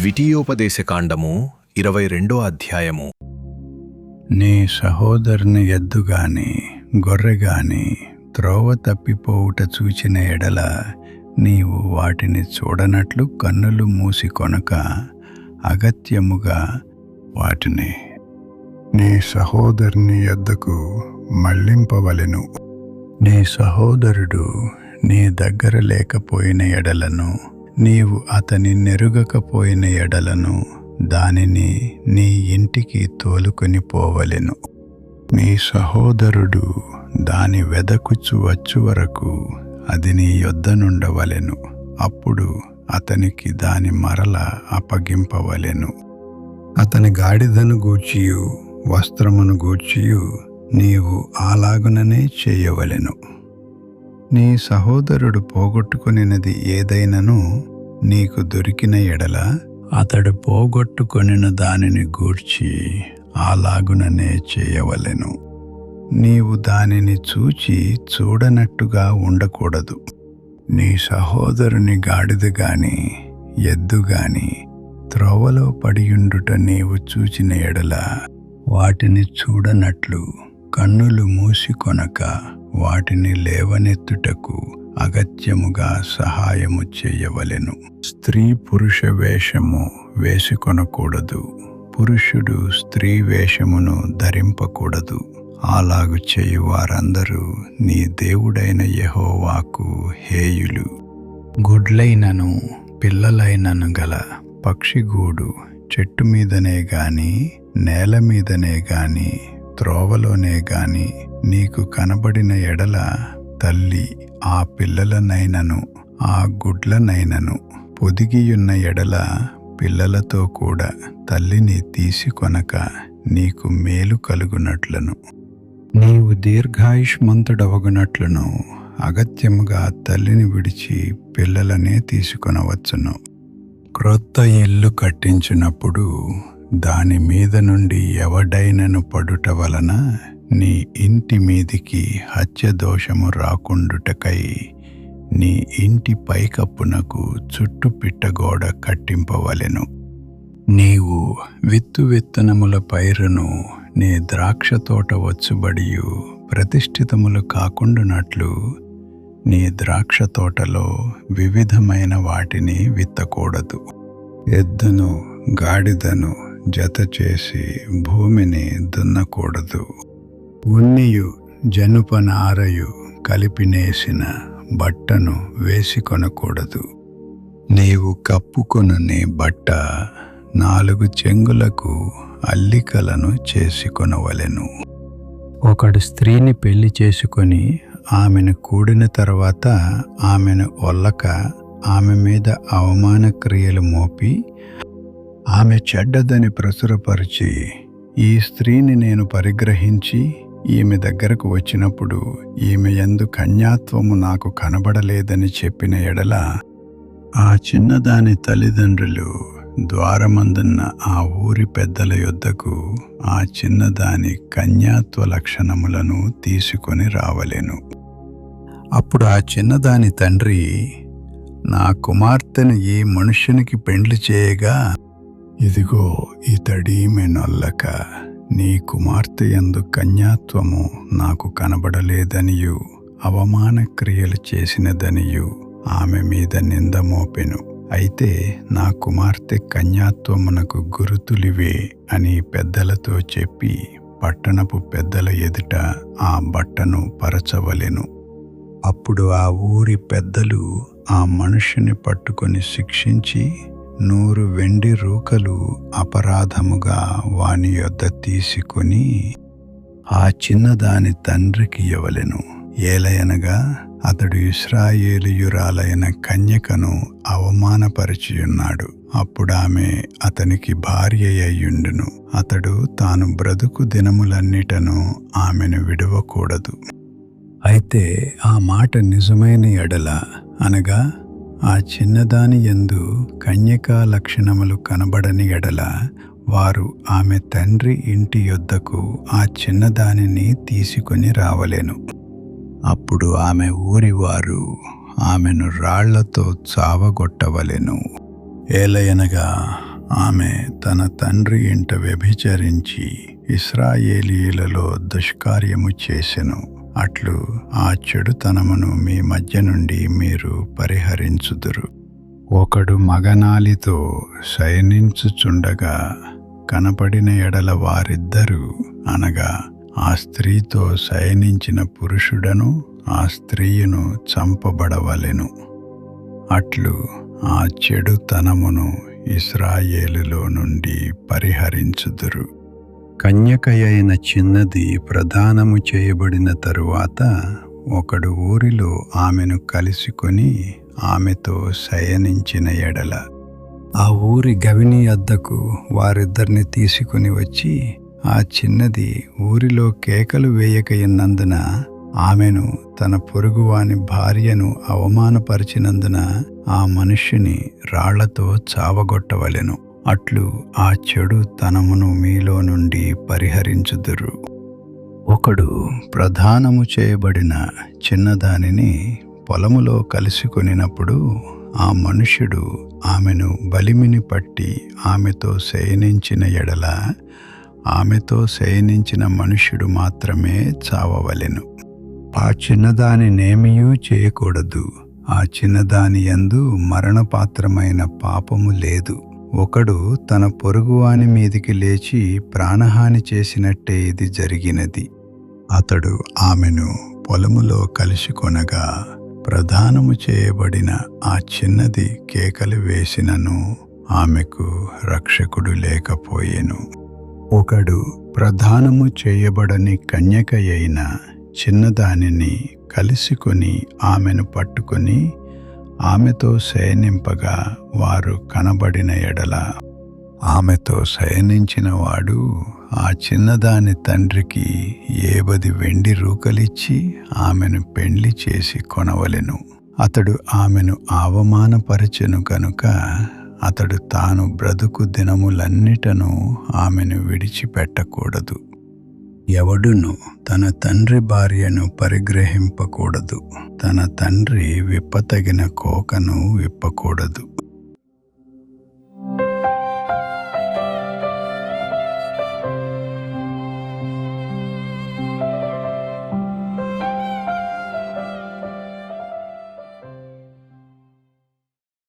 ద్వితీయోపదేశకాండము 22 అధ్యాయము. నీ సహోదరుని ఎద్దు గాని గొర్రె గాని త్రోవ తప్పిపోవుట చూచిన ఎడల నీవు వాటిని చూడనట్లు కన్నులు మూసి కొనక అగత్యముగా వాటిని నీ సహోదరుని యొద్దకు మళ్ళింపవలెను. నీ సహోదరుడు నీ దగ్గర లేకపోయిన ఎడలను, నీవు అతని నెరుగకపోయిన ఎడలను దానిని నీ ఇంటికి తోలుకొని పోవలెను. నీ సహోదరుడు దాని వెదకుచు వచ్చు వరకు అది నీ యొద్ద నుండవలెను. అప్పుడు అతనికి దాని మరల అప్పగింపవలెను. అతని గాడిదను గూర్చియు వస్త్రమును గూర్చియు నీవు అలాగుననే చేయవలెను. నీ సహోదరుడు పోగొట్టుకొనినది ఏదైనను నీకు దొరికిన ఎడల అతడు పోగొట్టుకొనిన దానిని గూర్చి అలాగుననే చేయవలెను. నీవు దానిని చూచి చూడనట్టుగా ఉండకూడదు. నీ సహోదరుని గాడిద గాని ఎద్దు గాని త్రోవలో పడియుండుట నీవు చూచిన ఎడల వాటిని చూడనట్లు కన్నులు మూసి కొనక వాటిని లేవనెత్తుటకు అగత్యముగా సహాయము చేయవలెను. స్త్రీ పురుష వేషము వేసుకొనకూడదు. పురుషుడు స్త్రీ వేషమును ధరింపకూడదు. అలాగు చేయువారందరూ నీ దేవుడైన యెహోవాకు హేయులు. గుడ్లైనను పిల్లలైనను గల పక్షిగూడు చెట్టు మీదనే గాని నేల మీదనే గాని త్రోవలోనే గాని నీకు కనబడిన ఎడల తల్లి ఆ పిల్లలనైనను ఆ గుడ్లనైనను పొదిగియున్న ఎడల పిల్లలతో కూడా తల్లిని తీసుకొనక నీకు మేలు కలుగునట్లను, నీవు దీర్ఘాయుష్మంతుడవగునట్లును అగత్యముగా తల్లిని విడిచి పిల్లలనే తీసుకొనవచ్చును. క్రొత్త ఇల్లు కట్టించినప్పుడు దాని మీద నుండి ఎవడైనను పడుట వలన నీ ఇంటి మీదికి హత్యదోషము రాకుండుటకై నీ ఇంటి పైకప్పునకు చుట్టు పిట్టగోడ కట్టింపవలెను. నీవు విత్తనముల పైరును నీ ద్రాక్ష తోట వచ్చుబడియు ప్రతిష్ఠితములు కాకుండునట్లు నీ ద్రాక్ష తోటలో వివిధమైన వాటిని విత్తకూడదు. ఎద్దును గాడిదను జత చేసి భూమిని దున్నకూడదు. ఉన్నియు జనుపనారయు కలిపినేసిన బట్టను వేసికొనకూడదు. నీవు కప్పుకొనుని బట్ట 4 చెంగులకు అల్లికలను చేసుకొనవలెను. ఒకడు స్త్రీని పెళ్లి చేసుకొని ఆమెను కూడిన తర్వాత ఆమెను ఒల్లక ఆమె మీద అవమాన క్రియలు మోపి ఆమె చెడ్డదని ప్రచురపరిచి, ఈ స్త్రీని నేను పరిగ్రహించి ఈమె దగ్గరకు వచ్చినప్పుడు ఈమె యందు కన్యాత్వము నాకు కనబడలేదని చెప్పిన ఎడల ఆ చిన్నదాని తల్లిదండ్రులు ద్వారమందున్న ఆ ఊరి పెద్దల యొద్దకు ఆ చిన్నదాని కన్యాత్వ లక్షణములను తీసుకొని రావలెను. అప్పుడు ఆ చిన్నదాని తండ్రి, నా కుమార్తెను ఈ మనుష్యునికి పెండ్లి చేయగా ఇదిగో ఇతడీమె నొల్లక నీ కుమార్తె యందు కన్యాత్వము నాకు కనబడలేదనియు అవమాన క్రియలు చేసినదనియు ఆమె మీద నింద మోపెను. అయితే నా కుమార్తె కన్యాత్వమునకు గురుతులివే అని పెద్దలతో చెప్పి పట్టణపు పెద్దల ఎదుట ఆ బట్టను పరచవలెను. అప్పుడు ఆ ఊరి పెద్దలు ఆ మనుష్యుని పట్టుకొని శిక్షించి 100 వెండి రూకలు అపరాధముగా వాని యొద్ద తీసుకొని ఆ చిన్నదాని తండ్రికి ఇవ్వలెను. ఏలయనగా అతడు ఇశ్రాయేలీయురాలైన కన్యకను అవమానపరిచియున్నాడు. అప్పుడామె అతనికి భార్య అయ్యుండును. అతడు తాను బ్రతుకు దినములన్నిటను ఆమెను విడవకూడదు. అయితే ఆ మాట నిజమైన ఎడల, అనగా ఆ చిన్నదాని యందు కన్యకా లక్షణములు కనబడని ఎడల, వారు ఆమె తండ్రి ఇంటి యొద్దకు ఆ చిన్నదానిని తీసుకొని రావలెను. అప్పుడు ఆమె ఊరివారు ఆమెను రాళ్లతో చావగొట్టవలెను. ఏలయనగా ఆమె తన తండ్రి ఇంట వ్యభిచరించి ఇశ్రాయేలీయులలో దుష్కార్యము చేసెను. అట్లు ఆ చెడుతనమును మీ మధ్య నుండి మీరు పరిహరించుదురు. ఒకడు మగనాలితో శయనించుచుండగా కనపడిన ఎడల వారిద్దరూ అనగా ఆ స్త్రీతో శయనించిన పురుషుడను ఆ స్త్రీయును చంపబడవలెను. అట్లు ఆ చెడుతనమును ఇశ్రాయేలులో నుండి పరిహరించుదురు. కన్యకయైన చిన్నది ప్రదానము చేయబడిన తరువాత ఒకడు ఊరిలో ఆమెను కలుసుకొని ఆమెతో శయనించిన ఎడల ఆ ఊరి గవిని అద్దకు వారిద్దరిని తీసుకుని వచ్చి ఆ చిన్నది ఊరిలో కేకలు వేయకయున్నందున ఆమెను తన పొరుగువాని భార్యను అవమానపరిచినందున ఆ మనుష్యుని రాళ్లతో చావగొట్టవలెను. అట్లు ఆ చెడు తనమును మీలో నుండి పరిహరించుదురు. ఒకడు ప్రదానము చేయబడిన చిన్నదానిని పొలములో కలుసుకొనినప్పుడు ఆ మనుష్యుడు ఆమెను బలిమిని పట్టి ఆమెతో శయనించిన ఎడల ఆమెతో శయనించిన మనుష్యుడు మాత్రమే చావవలెను. ఆ చిన్నదానినేమియూ చేయకూడదు. ఆ చిన్నదాని యందు మరణపాత్రమైన పాపము లేదు. ఒకడు తన పొరుగువాని మీదికి లేచి ప్రాణహాని చేసినట్టే ఇది జరిగినది. అతడు ఆమెను పొలములో కలుసుకొనగా ప్రదానము చేయబడిన ఆ చిన్నది కేకలు వేసినను ఆమెకు రక్షకుడు లేకపోయెను. ఒకడు ప్రదానము చేయబడని కన్యకయైన చిన్నదానిని కలుసుకొని ఆమెను పట్టుకొని ఆమెతో శయనింపగా వారు కనబడిన ఎడల ఆమెతో శయనించిన వాడు ఆ చిన్నదాని తండ్రికి 70 వెండి రూకలిచ్చి ఆమెను పెండ్లి చేసి కొనవలెను. అతడు ఆమెను అవమానపరచెను కనుక అతడు తాను బ్రతుకు దినములన్నిటను ఆమెను విడిచిపెట్టకూడదు. ఎవడును తన తండ్రి భార్యను పరిగ్రహింపకూడదు. తన తండ్రి విప్పతగిన కోకను విప్పకూడదు.